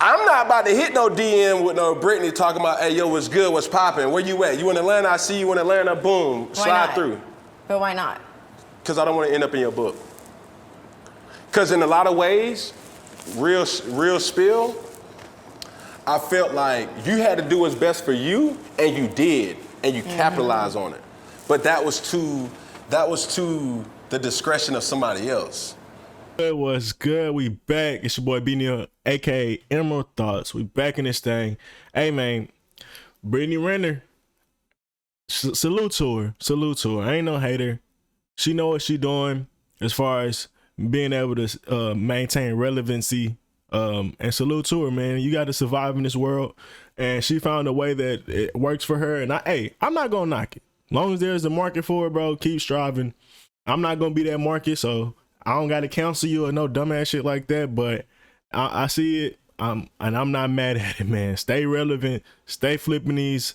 I'm not about to hit no DM with no Brittney talking about, hey, yo, what's good, what's popping, where you at? You in Atlanta? I see you in Atlanta, boom, slide through. But why not? Because I don't want to end up in your book. Because in a lot of ways, real spill, I felt like you had to do what's best for you, and you did, and you capitalized on it. But that was to the discretion of somebody else. It was good. We back. It's your boy Brittney, aka Emerald Thoughts. We back in this thing. Hey man, Brittney Renner. Salute to her. Salute to her. I ain't no hater. She know what she doing as far as being able to maintain relevancy. And salute to her, man. You got to survive in this world, and she found a way that it works for her. And I'm not gonna knock it. As long as there's a market for it, bro, keep striving. I'm not gonna be that market, so I don't gotta counsel you or no dumbass shit like that. But I see it, and I'm not mad at it, man. Stay relevant. Stay flipping these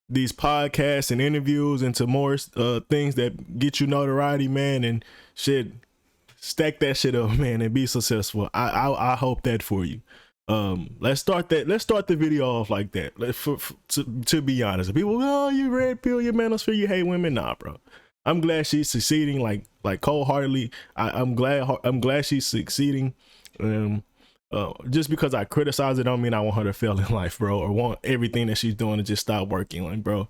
podcasts and interviews into more things that get you notoriety, man, and shit. Stack that shit up, man, and be successful. I hope that for you. Let's start the video off like that. To be honest, people, oh, you red pill, your manosphere, you hate women. Nah, bro. I'm glad she's succeeding, like cold-heartedly. I'm glad she's succeeding. Just because I criticize it don't mean I want her to fail in life, bro, or want everything that she's doing to just stop working. Like, bro,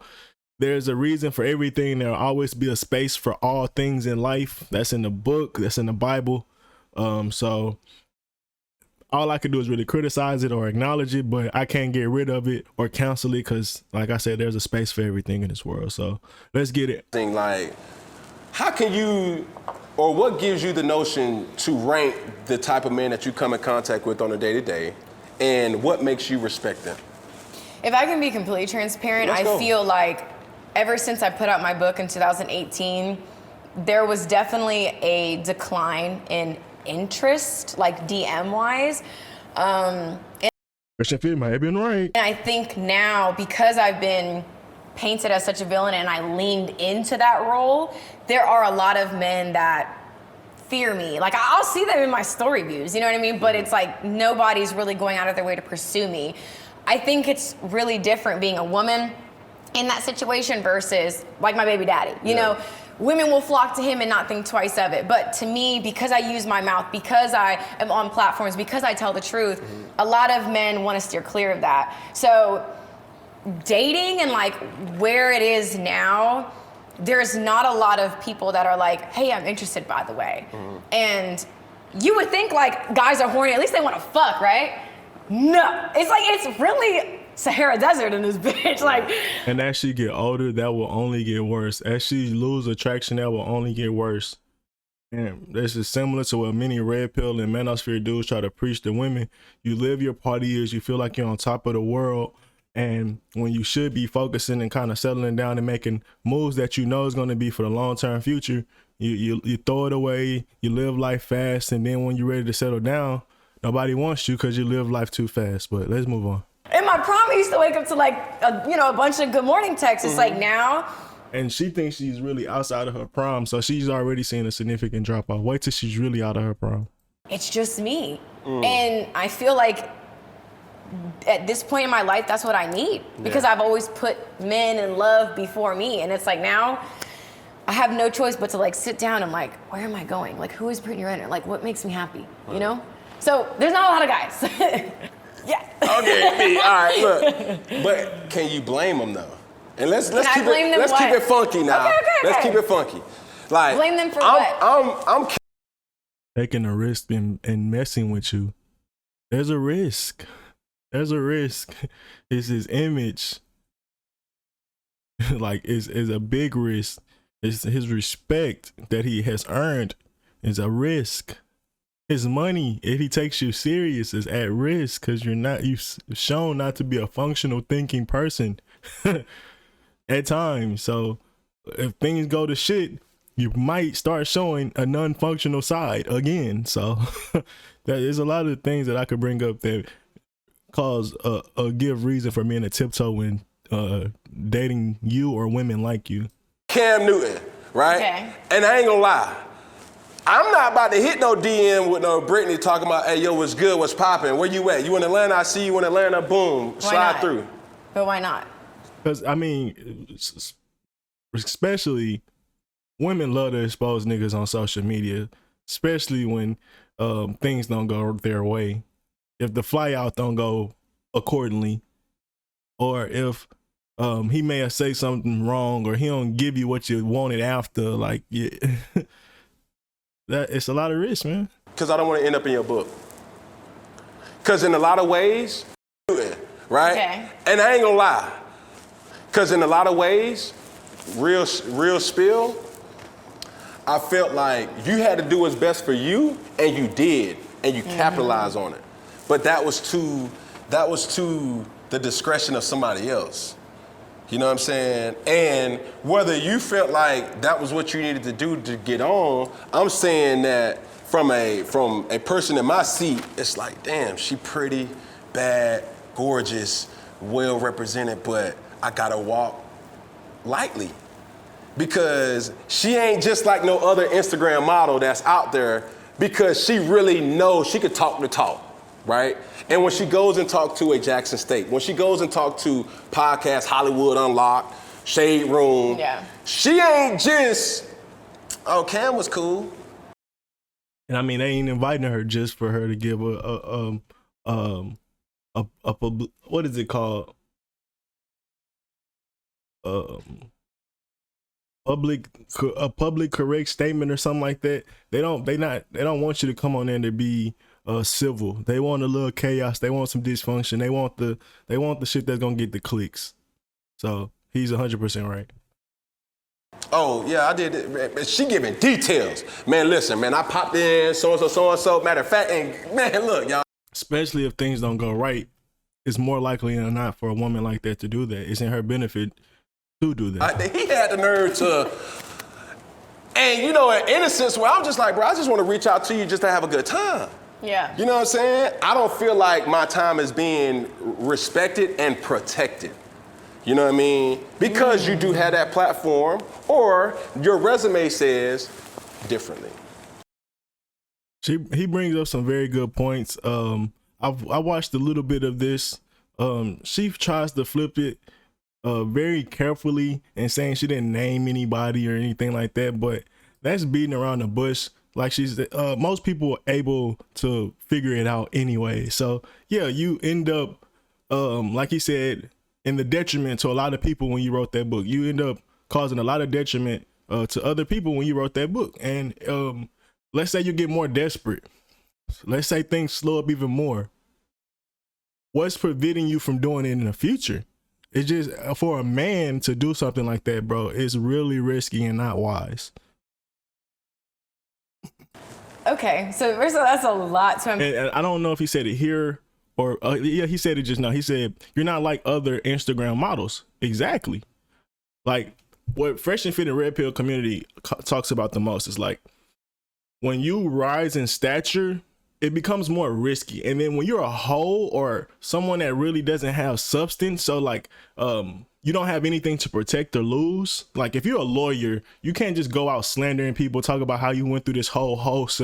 there's a reason for everything. There'll always be a space for all things in life. That's in the book. That's in the Bible. So all I can do is really criticize it or acknowledge it, but I can't get rid of it or cancel it because, like I said, there's a space for everything in this world. So let's get it. Like, how can you, or what gives you the notion to rank the type of men that you come in contact with on a day-to-day, and what makes you respect them? If I can be completely transparent, I feel like ever since I put out my book in 2018, there was definitely a decline in interest, like DM-wise. Christian Fit might have been right. And I think now, because I've been painted as such a villain and I leaned into that role, there are a lot of men that fear me. Like, I'll see them in my story views, you know what I mean? But it's like nobody's really going out of their way to pursue me. I think it's really different being a woman in that situation versus like my baby daddy. You know, women will flock to him and not think twice of it. But to me, because I use my mouth, because I am on platforms, because I tell the truth, a lot of men want to steer clear of that. So dating and like where it is now, there's not a lot of people that are like, hey, I'm interested, by the way. And you would think like guys are horny, at least they want to fuck, right? No, it's like, it's really Sahara Desert in this bitch. Like, and as she get older, that will only get worse. As she lose attraction, that will only get worse. And this is similar to what many red pill and manosphere dudes try to preach to women. You live your party years, you feel like you're on top of the world, and when you should be focusing and kind of settling down and making moves that you know is going to be for the long-term future, you throw it away. You live life fast, and then when you're ready to settle down, nobody wants you because you live life too fast. But let's move on. In my prom, I used to wake up to like a bunch of good morning texts. It's like now. And she thinks she's really outside of her prom, so she's already seen a significant drop off. Wait till she's really out of her prom. It's just me. And I feel like at this point in my life, that's what I need, because I've always put men and love before me. And it's like now I have no choice but to like sit down and like, where am I going? Like, who is Brittney Renner? Like, what makes me happy, you know? So there's not a lot of guys. Yeah. Okay, me. All right, look. But can you blame them though? And let's keep it funky now. Okay. Let's keep it funky. Like, blame them for what? I'm taking a risk and messing with you. There's a risk. There's a risk. It's his image. Like, it's a big risk. It's his respect that he has earned is a risk. His money, if he takes you serious, is at risk because you've shown not to be a functional thinking person at times. So if things go to shit, you might start showing a non-functional side again. So there's a lot of things that I could bring up that cause a give reason for men to tiptoe when dating you or women like you. Cam Newton, right? Okay. And I ain't gonna lie, I'm not about to hit no DM with no Brittney talking about, hey, yo, what's good, what's popping, where you at? You in Atlanta? I see you in Atlanta, boom, slide through. But why not? Because, I mean, especially women love to expose niggas on social media, especially when things don't go their way. If the fly out don't go accordingly, or if he may have say something wrong, or he don't give you what you wanted after, like, yeah, that it's a lot of risk, man. Because I don't want to end up in your book. Because in a lot of ways, right? Okay. And I ain't gonna lie. Because in a lot of ways, real spill, I felt like you had to do what's best for you, and you did, and you capitalized on it. But that was to the discretion of somebody else. You know what I'm saying? And whether you felt like that was what you needed to do to get on, I'm saying that from a person in my seat, it's like, damn, she pretty, bad, gorgeous, well represented, but I gotta walk lightly. Because she ain't just like no other Instagram model that's out there, because she really knows she could talk the talk, right? And when she goes and talks to a Jackson State, when she goes and talks to podcasts, Hollywood Unlocked, Shade Room, she ain't just, oh, Cam was cool. And I mean, they ain't inviting her just for her to give a what is it called? A public correct statement or something like that. They don't want you to come on there to be civil. They want a little chaos. They want some dysfunction. They want the shit that's gonna get the clicks. So he's 100% right. Oh yeah, I did it. She giving details. Man, listen, man, I popped in so and so. Matter of fact, and man, look, y'all. Especially if things don't go right, it's more likely than not for a woman like that to do that. It's in her benefit to do that. He had the nerve to, and you know, in a sense where I'm just like, bro, I just want to reach out to you just to have a good time. Yeah. You know what I'm saying? I don't feel like my time is being respected and protected. You know what I mean? Because you do have that platform, or your resume says differently. He brings up some very good points. I watched a little bit of this. She tries to flip it very carefully and saying she didn't name anybody or anything like that, but that's beating around the bush. Like she's most people are able to figure it out anyway. So yeah, you end up like he said, in the detriment to a lot of people when you wrote that book. You end up causing a lot of detriment to other people when you wrote that book. And let's say you get more desperate. Let's say things slow up even more. What's preventing you from doing it in the future? It's just for a man to do something like that, bro, it's really risky and not wise. Okay, so first of all, that's a lot to and I don't know if he said it here or yeah, he said it just now. He said, you're not like other Instagram models. Exactly. Like what Fresh and Fit and Red Pill community talks about the most is like, when you rise in stature, it becomes more risky. And then when you're a hoe or someone that really doesn't have substance, so like you don't have anything to protect or lose. Like if you're a lawyer, you can't just go out slandering people, talk about how you went through this whole host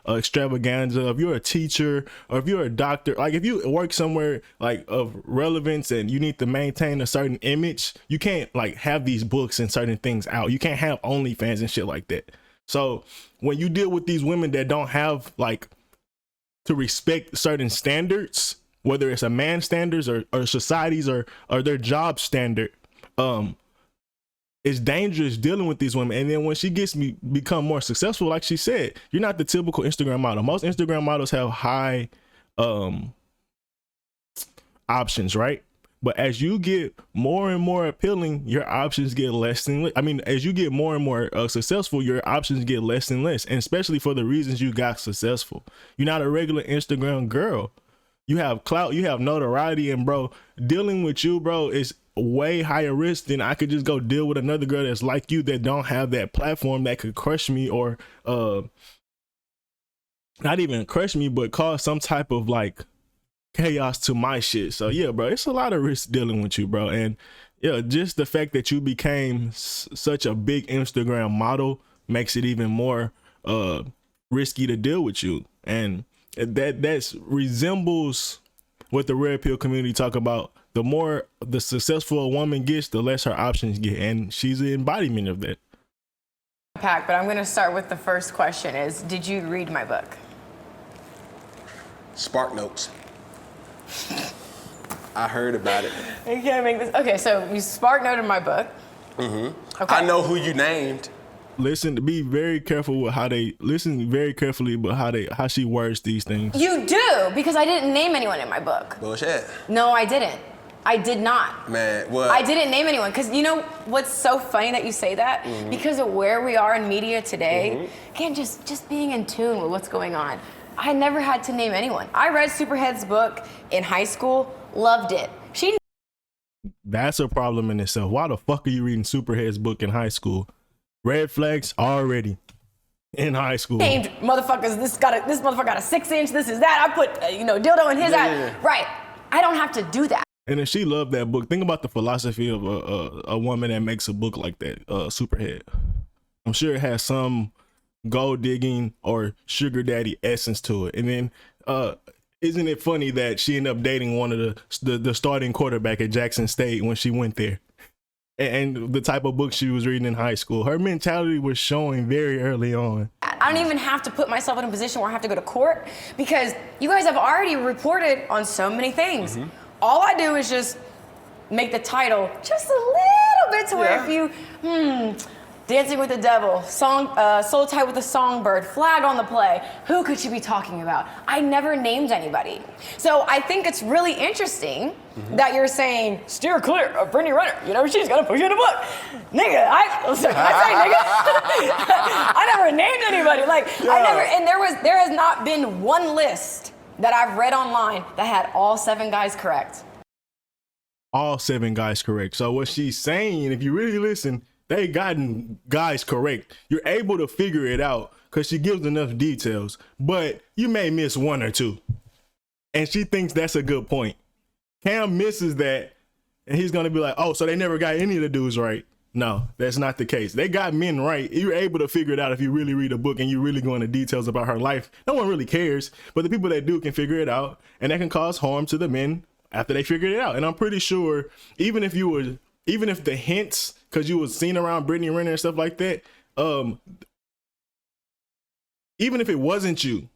extravaganza. If you're a teacher or if you're a doctor, like if you work somewhere like of relevance and you need to maintain a certain image, you can't like have these books and certain things out. You can't have OnlyFans and shit like that. So when you deal with these women that don't have like to respect certain standards, whether it's a man's standards or society's or their job standard, it's dangerous dealing with these women. And then when she become more successful, like she said, you're not the typical Instagram model. Most Instagram models have high options, right? But as you get more and more appealing, your options get less and less. I mean, as you get more and more successful, your options get less and less, and especially for the reasons you got successful. You're not a regular Instagram girl. You have clout, you have notoriety, and bro, dealing with you, bro, is way higher risk than I could just go deal with another girl that's like you that don't have that platform that could crush me or not even crush me, but cause some type of like chaos to my shit. So yeah, bro, it's a lot of risk dealing with you, bro. And yeah, just the fact that you became such a big Instagram model makes it even more risky to deal with you. And that resembles what the red pill community talk about. The more the successful a woman gets, the less her options get, and she's the embodiment of that. Pack, but I'm going to start with the first question is, did you read my book? Spark Notes. I heard about it. You can't make this. Okay, so you spark noted my book. Mm-hmm. Okay. I know who you named. Be very careful with listen very carefully, but how she words these things. You do, because I didn't name anyone in my book. Bullshit. No, I didn't. I did not. Man, what? I didn't name anyone, because you know what's so funny that you say that? Mm-hmm. Because of where we are in media today, again, just being in tune with what's going on. I never had to name anyone. I read Superhead's book in high school, loved it. That's a problem in itself. Why the fuck are you reading Superhead's book in high school? Red flags already in high school. Named motherfuckers, this motherfucker got a 6-inch, this is that. I put, dildo in his eye. Yeah. Right. I don't have to do that. And if she loved that book, think about the philosophy of a woman that makes a book like that, Superhead. I'm sure it has some gold digging or sugar daddy essence to it. And then isn't it funny that she ended up dating one of the starting quarterback at Jackson State when she went there? And the type of book she was reading in high school, her mentality was showing very early on. I don't even have to put myself in a position where I have to go to court, because you guys have already reported on so many things. Mm-hmm. All I do is just make the title just a little bit to where if you, Dancing with the Devil, Soul Tied with a Songbird, Flag on the Play, who could she be talking about? I never named anybody. So I think it's really interesting that you're saying, steer clear of Brittney Renner. She's gonna put you in a book. Nigga, I never named anybody. And there has not been one list that I've read online that had all 7 guys correct. All 7 guys correct. So what she's saying, if you really listen, they gotten guys correct. You're able to figure it out because she gives enough details, but you may miss 1 or 2. And she thinks that's a good point. Cam misses that, and he's going to be like, oh, so they never got any of the dudes right. No, that's not the case. They got men right. You're able to figure it out if you really read a book and you really go into details about her life. No one really cares, but the people that do can figure it out, and that can cause harm to the men after they figured it out. And I'm pretty sure even if the hints, because you was seen around Brittney Renner and stuff like that, even if it wasn't you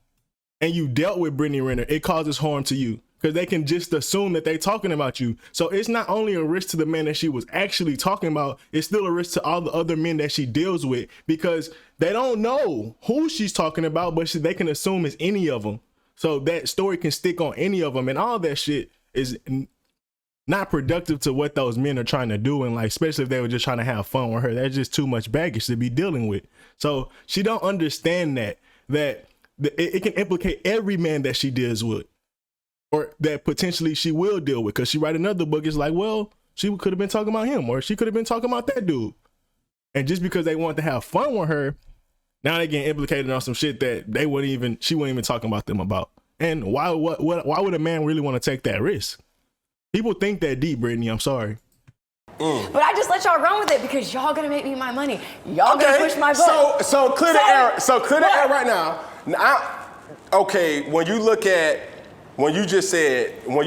and you dealt with Brittney Renner, it causes harm to you because they can just assume that they're talking about you. So it's not only a risk to the man that she was actually talking about, it's still a risk to all the other men that she deals with because they don't know who she's talking about, but they can assume it's any of them. So that story can stick on any of them, and all that shit is not productive to what those men are trying to do, and especially if they were just trying to have fun with her. That's just too much baggage to be dealing with. So she don't understand that it can implicate every man that she deals with, or that potentially she will deal with, because she write another book, it's like, well, she could have been talking about him, or she could have been talking about that dude. And just because they want to have fun with her, now they get implicated on some shit that she wasn't even talking about them about. And why would a man really want to take that risk? People think that deep, Brittney. I'm sorry. But I just let y'all run with it because y'all gonna make me my money. Y'all gonna push my book. So clear the air. So clear the air right now. When you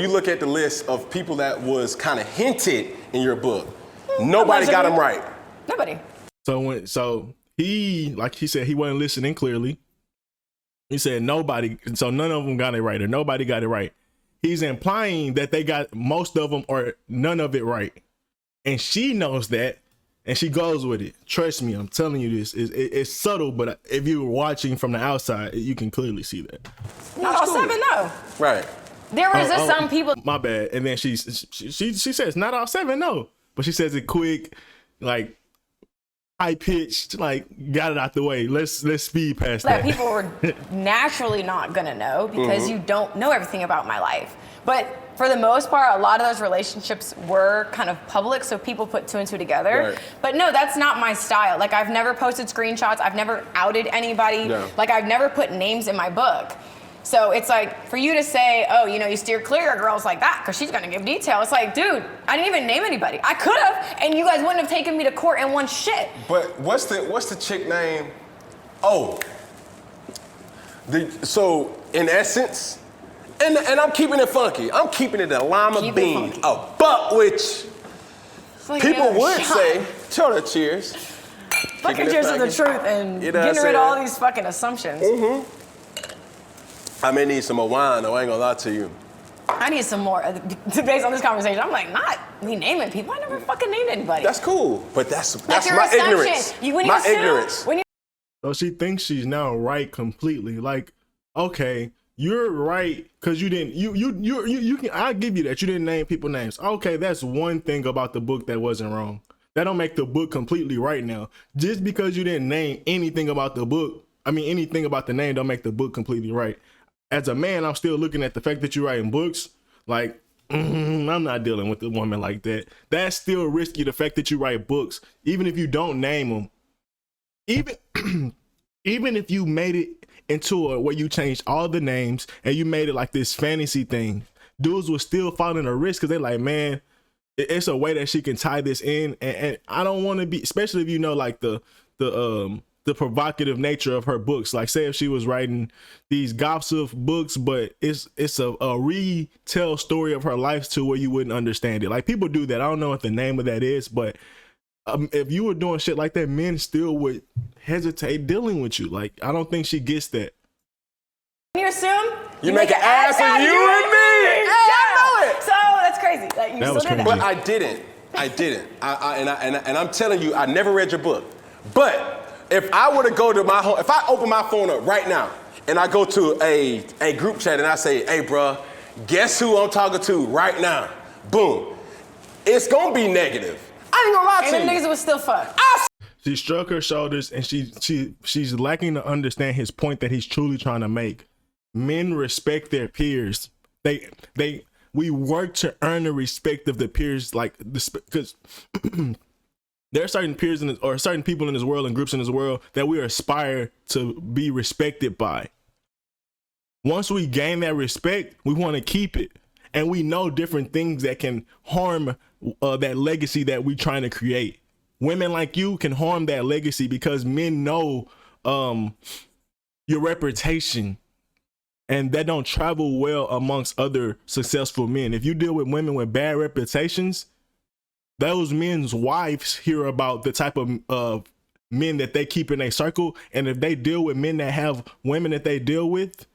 look at the list of people that was kind of hinted in your book, nobody got them right. Nobody. So he, like he said, he wasn't listening clearly. He said nobody. So none of them got it right, or nobody got it right. He's implying that they got most of them or none of it right. And she knows that, and she goes with it. Trust me, I'm telling you this. It's subtle, but if you were watching from the outside, you can clearly see that. Not all 7, no. Right. There was just some people. My bad. And then she says, not all 7, no. But she says it quick, high pitched, got it out the way. Let's speed past that. People were naturally not gonna know because you don't know everything about my life. But for the most part, a lot of those relationships were kind of public, so people put 2 and 2 together. Right. But no, that's not my style. I've never posted screenshots. I've never outed anybody. No. I've never put names in my book. So it's for you to say, oh, you steer clear of girls like that because she's going to give detail. It's dude, I didn't even name anybody. I could have, and you guys wouldn't have taken me to court and won shit. But what's the chick name? Oh, So in essence, and I'm keeping it funky. I'm keeping it a lima Keep it bean, funky. a butt, which It's like people another would shot. say, "Show the cheers." Fucking Keeping it cheers to the funky. truth and You know what I'm getting rid of all saying? these fucking assumptions. I may need some more wine, though. I ain't gonna lie to you. I need some more. Based on this conversation, I'm like, not me naming people. I never fucking named anybody. That's cool, but that's your my assumption. ignorance. When you My assume, ignorance. When you So she thinks she's now right completely. Like, okay, you're right because you didn't. You can. I'll give you that. You didn't name people names. Okay, that's one thing about the book that wasn't wrong. That don't make the book completely right now. Just because you didn't name anything about the book, anything about the name don't make the book completely right. As a man, I'm still looking at the fact that you're writing books. Like, I'm not dealing with a woman like that. That's still risky. The fact that you write books, even if you don't name them, even if you made it into where you changed all the names and you made it like this fantasy thing, dudes will still fall in a risk because they're like, man, it's a way that she can tie this in, and I don't want to be, especially if you know like the provocative nature of her books. Like, say if she was writing these gossip books, but it's a retell story of her life to where you wouldn't understand it. Like, people do that. I don't know what the name of that is, but if you were doing shit like that, men still would hesitate dealing with you. Like, I don't think she gets that. assume, You make an ass of you and me. Yeah. I know it. So that's crazy. Like, you That still was did that. crazy. But I didn't. And I'm telling you, I never read your book. But if I were to go to my home, if I open my phone up right now and I go to a group chat and I say, hey, bruh, guess who I'm talking to right now? Boom. It's gonna be negative. I ain't gonna lie And to them you. niggas was still fucked. She struck her shoulders and she's lacking to understand his point that he's truly trying to make. Men respect their peers. We work to earn the respect of the peers, like this, because there are certain peers or certain people in this world and groups in this world that we aspire to be respected by. Once we gain that respect, we want to keep it, and we know different things that can harm that legacy that we're trying to create. Women like you can harm that legacy because men know your reputation, and that don't travel well amongst other successful men. If you deal with women with bad reputations, those men's wives hear about the type of men that they keep in a circle, and if they deal with men that have women that they deal with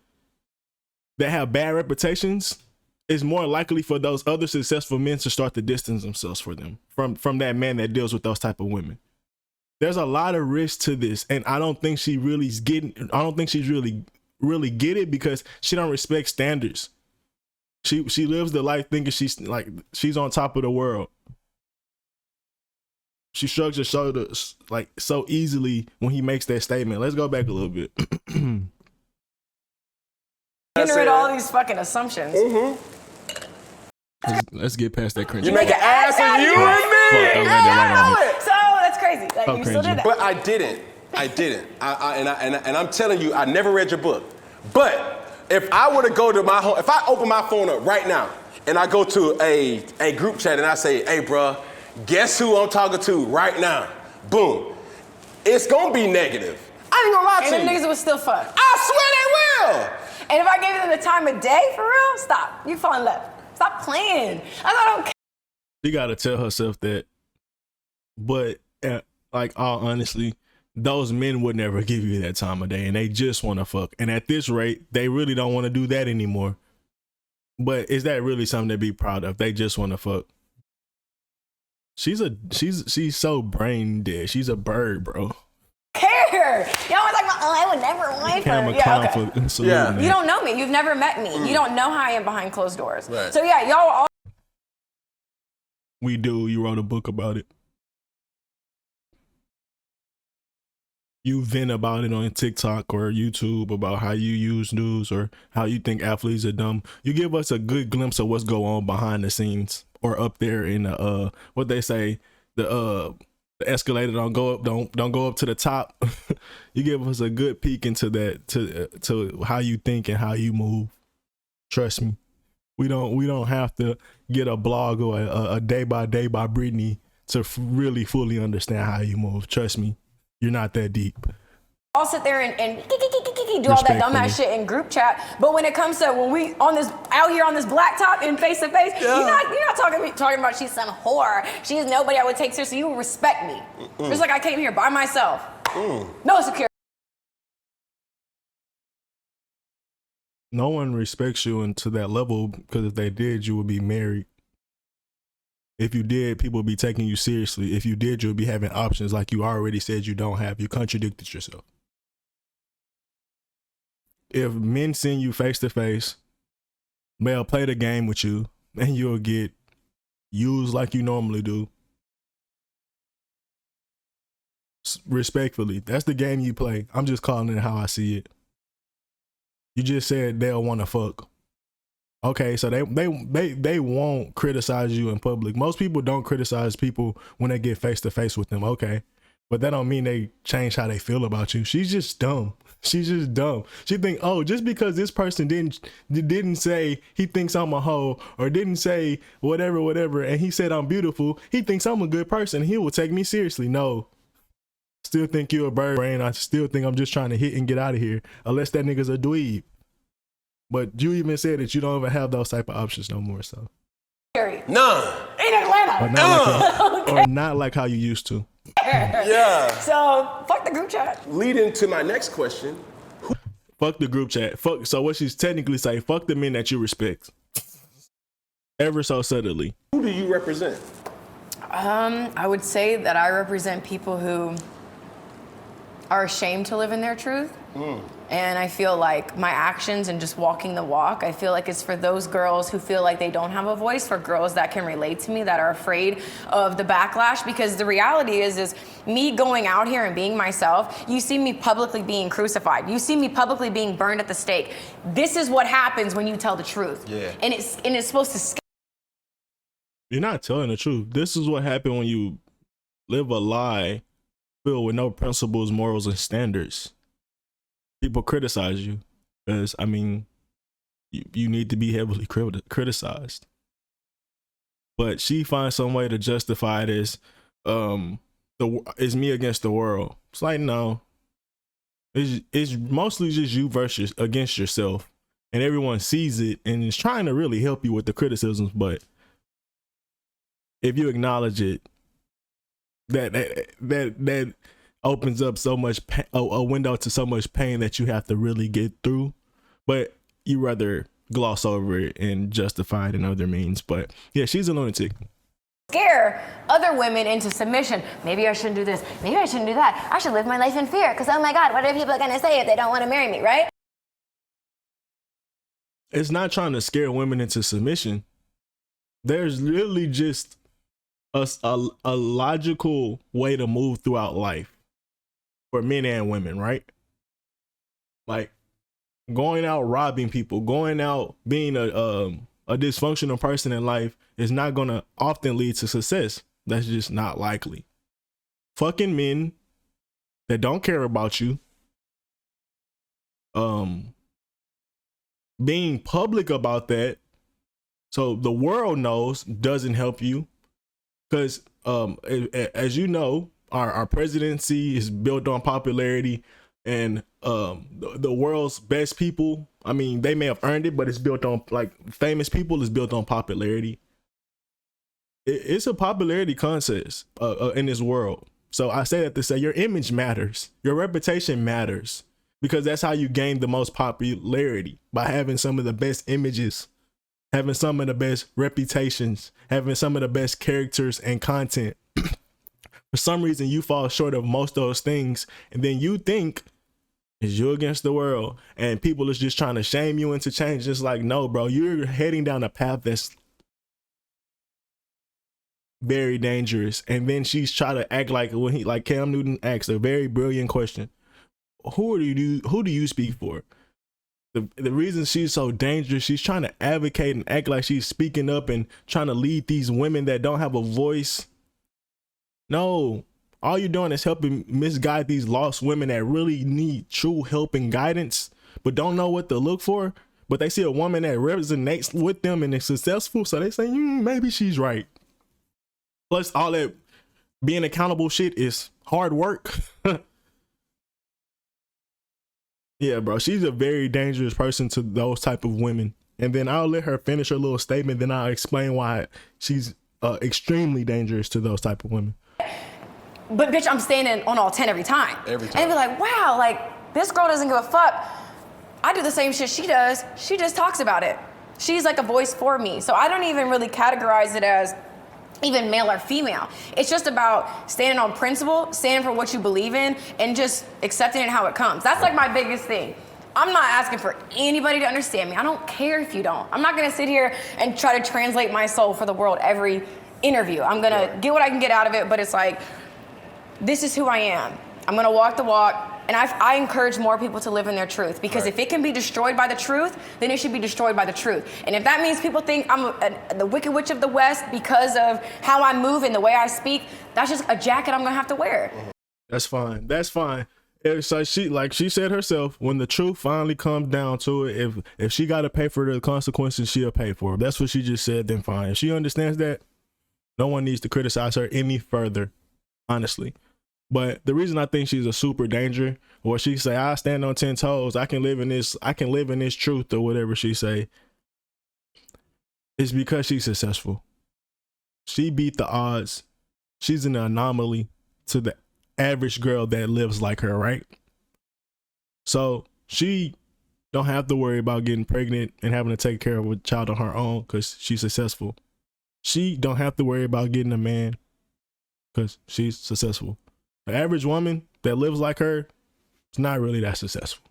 that have bad reputations, it's more likely for those other successful men to start to distance themselves from that man that deals with those type of women. There's a lot of risk to this, and I don't think she's really get it because she don't respect standards. She lives the life thinking she's on top of the world. She shrugs her shoulders like so easily when he makes that statement. Let's go back a little bit. Getting rid of all these fucking assumptions. Let's get past that cringe. You make an ass of you and me. Fuck, I read that right on it. So that's crazy. Like, So you still cringy. did that. But I didn't. And I'm telling you, I never read your book. But if I were to go to my home, if I open my phone up right now and I go to a group chat and I say, hey, bruh, guess who I'm talking to right now? Boom. It's gonna be negative. I ain't gonna lie And to them you. niggas was still fucked. I swear they will. And if I gave them the time of day, for real, stop. You falling left. Stop playing. I don't care. She got to tell herself that. But like, all honestly, those men would never give you that time of day, and they just want to fuck. And at this rate, they really don't want to do that anymore. But is that really something to be proud of? They just want to fuck. She's so brain dead. She's a bird, bro. Care. Y'all was like, I would never wife I'm her. a Yeah, clown okay. for saluting Yeah. that. You don't know me. You've never met me. You don't know how I am behind closed doors. Right. So yeah, y'all all We do. You wrote a book about it. You vent about it on TikTok or YouTube about how you use news or how you think athletes are dumb. You give us a good glimpse of what's going on behind the scenes or up there in the what they say, the escalator don't go up to the top. You give us a good peek into that, to how you think and how you move. Trust me. We don't have to get a blog or a day by day by Brittney to really fully understand how you move. Trust me, you're not that deep. I'll sit there and do all that dumbass shit in group chat. But when it comes to when we out here on this blacktop and face to face, you're not talking about she's some whore. She's nobody I would take seriously. You respect me. Just like I came here by myself. No security. No one respects you into that level, because if they did, you would be married. If you did, people would be taking you seriously. If you did, you would be having options like you already said you don't have. You contradicted yourself. If men send you face to face, they'll play the game with you and you'll get used like you normally do. Respectfully, that's the game you play. I'm just calling it how I see it. You just said they'll want to fuck. Okay, so they won't criticize you in public. Most people don't criticize people when they get face to face with them. Okay, but that don't mean they change how they feel about you. She's just dumb. She's just dumb. She think, oh, just because this person didn't say he thinks I'm a hoe, or didn't say whatever, and he said I'm beautiful, he thinks I'm a good person. He will take me seriously. No. Still think you're a bird brain. I still think I'm just trying to hit and get out of here, unless that nigga's a dweeb. But you even said that you don't even have those type of options no more. So none in Atlanta, or not like how you used to. Yeah. So fuck the group chat. Leading to my next question. Fuck the group chat. Fuck. So what she's technically saying, fuck the men that you respect. Ever so subtly. Who do you represent? I would say that I represent people who are ashamed to live in their truth. And I feel like my actions and just walking the walk, I feel like it's for those girls who feel like they don't have a voice, for girls that can relate to me, that are afraid of the backlash. Because the reality is me going out here and being myself, you see me publicly being crucified. You see me publicly being burned at the stake. This is what happens when you tell the truth. Yeah. And it's supposed to scare. You're not telling the truth. This is what happened when you live a lie filled with no principles, morals, and standards. People criticize you because, I mean, you need to be heavily criticized. But she finds some way to justify it as it's me against the world. It's like, no, it's mostly just you versus against yourself, and everyone sees it and is trying to really help you with the criticisms. But if you acknowledge it, that opens up so much a window to so much pain that you have to really get through, but you rather gloss over it and justify it in other means. But yeah, she's a lunatic. Scare other women into submission. Maybe I shouldn't do this. Maybe I shouldn't do that. I should live my life in fear because, oh my God, what are people going to say if they don't want to marry me, right? It's not trying to scare women into submission. There's literally just a logical way to move throughout life for men and women, right? Like going out robbing people, going out being a dysfunctional person in life is not going to often lead to success. That's just not likely. Fucking men that don't care about you, being public about that so the world knows, doesn't help you. Because as you know, our presidency is built on popularity, and the world's best people, I mean, they may have earned it, but it's built on, like, famous people is built on popularity. It's a popularity contest in this world. So I say that to say your image matters, your reputation matters, because that's how you gain the most popularity, by having some of the best images, having some of the best reputations, having some of the best characters and content. For some reason, you fall short of most of those things, and then you think it's you against the world, and people is just trying to shame you into change. Just like, no, bro, you're heading down a path that's very dangerous. And then she's trying to act like, when like Cam Newton asked a very brilliant question: who do you speak for? The reason she's so dangerous, she's trying to advocate and act like she's speaking up and trying to lead these women that don't have a voice. No, all you're doing is helping misguide these lost women that really need true help and guidance, but don't know what to look for. But they see a woman that resonates with them and is successful, so they say, maybe she's right. Plus, all that being accountable shit is hard work. Yeah, bro. She's a very dangerous person to those type of women. And then I'll let her finish her little statement. Then I'll explain why she's extremely dangerous to those type of women. But bitch, I'm standing on all 10 every time. Every time. And they be like, wow, like this girl doesn't give a fuck. I do the same shit she does. She just talks about it. She's like a voice for me. So I don't even really categorize it as even male or female. It's just about standing on principle, standing for what you believe in, and just accepting it how it comes. That's like my biggest thing. I'm not asking for anybody to understand me. I don't care if you don't. I'm not gonna sit here and try to translate my soul for the world every interview. I'm gonna get what I can get out of it, but it's like, this is who I am. I'm gonna walk the walk, and I encourage more people to live in their truth, because if it can be destroyed by the truth, then it should be destroyed by the truth. And if that means people think I'm the Wicked Witch of the West because of how I move and the way I speak, that's just a jacket I'm gonna have to wear. That's fine. That's fine. It's like she said herself, when the truth finally comes down to it, if she got to pay for the consequences, she'll pay for it. That's what she just said. Then fine. If she understands that, no one needs to criticize her any further, honestly. But the reason I think she's a super danger, or she say, I stand on 10 toes, I can live in this truth, or whatever she say, is because she's successful. She beat the odds. She's an anomaly to the average girl that lives like her, right? So she don't have to worry about getting pregnant and having to take care of a child on her own because she's successful. She don't have to worry about getting a man because she's successful. The average woman that lives like her is not really that successful.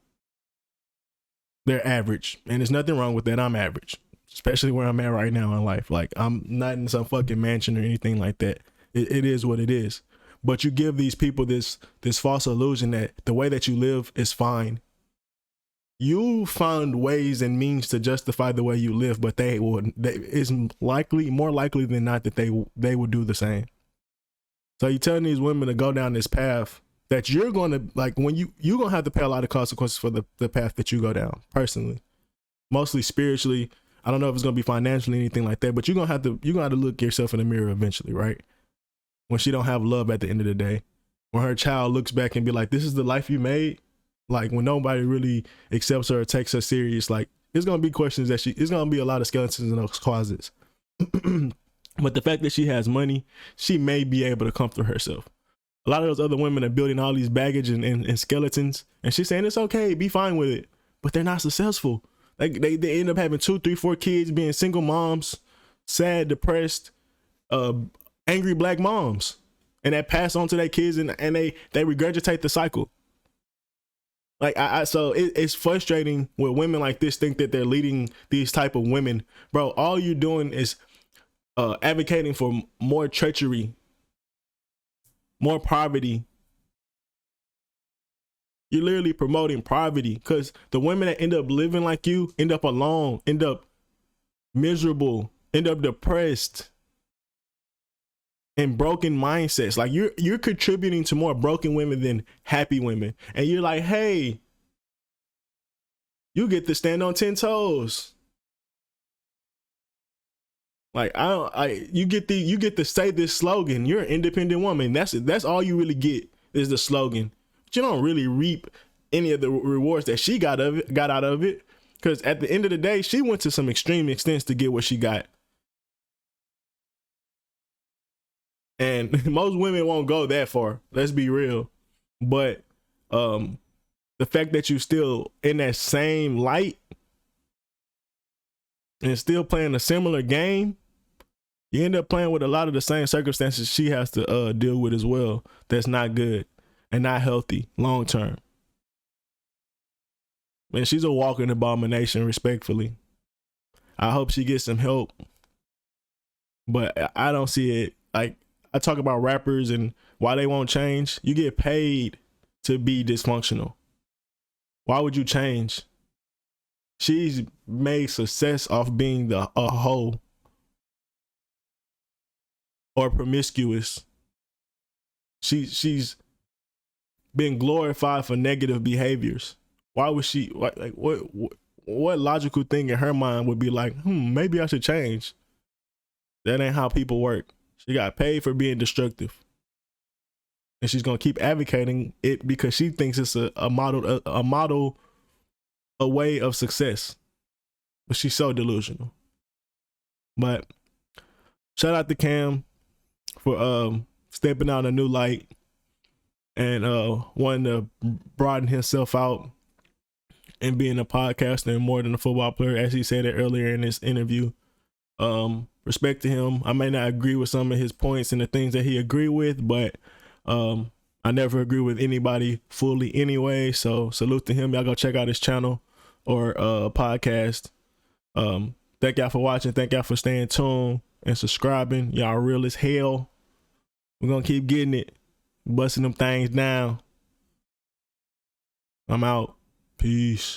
They're average, and there's nothing wrong with that. I'm average, especially where I'm at right now in life. Like, I'm not in some fucking mansion or anything like that. It is what it is. But you give these people this false illusion that the way that you live is fine. You find ways and means to justify the way you live, but it's more likely than not that they would do the same. So you're telling these women to go down this path that you're going to, like, when you're going to have to pay a lot of consequences for the path that you go down, personally. Mostly spiritually. I don't know if it's going to be financially, anything like that, but you're going to have to look yourself in the mirror eventually, right? When she don't have love at the end of the day. When her child looks back and be like, this is the life you made? Like, when nobody really accepts her or takes her serious, like, there's going to be questions it's going to be a lot of skeletons in those closets. But the fact that she has money, she may be able to comfort herself. A lot of those other women are building all these baggage and skeletons, and she's saying it's okay, be fine with it, but they're not successful. Like, they end up having 2, 3, 4 kids, being single moms, sad, depressed, angry black moms, and that pass on to their kids, and they regurgitate the cycle. Like, so it's frustrating when women like this think that they're leading these type of women. Bro, all you're doing is advocating for more treachery, more poverty. You're literally promoting poverty, because the women that end up living like you end up alone, end up miserable, end up depressed, and broken mindsets. Like, you're contributing to more broken women than happy women. And you're like, hey, you get to stand on 10 toes. Like, you get to say this slogan. You're an independent woman. That's all you really get is the slogan. But you don't really reap any of the rewards that she got out of it. Because at the end of the day, she went to some extreme extents to get what she got. And most women won't go that far. Let's be real. But the fact that you still in that same light and still playing a similar game, you end up playing with a lot of the same circumstances she has to deal with as well. That's not good and not healthy long term. Man, she's a walking abomination, respectfully. I hope she gets some help. But I don't see it. Like, I talk about rappers and why they won't change. You get paid to be dysfunctional. Why would you change? She's made success off being a hoe or promiscuous. She's been glorified for negative behaviors. Why would she, like, what logical thing in her mind would be like, maybe I should change? That ain't how people work. She got paid for being destructive. And she's gonna keep advocating it because she thinks it's a model a way of success. But she's so delusional. But shout out to Cam for stepping out in a new light and wanting to broaden himself out and being a podcaster and more than a football player, as he said it earlier in this interview. Respect to him. I may not agree with some of his points and the things that he agreed with, but I never agree with anybody fully anyway. So salute to him. Y'all go check out his channel or podcast. Thank y'all for watching. Thank y'all for staying tuned and subscribing. Y'all real as hell. We're gonna keep getting it, busting them things down. I'm out. Peace.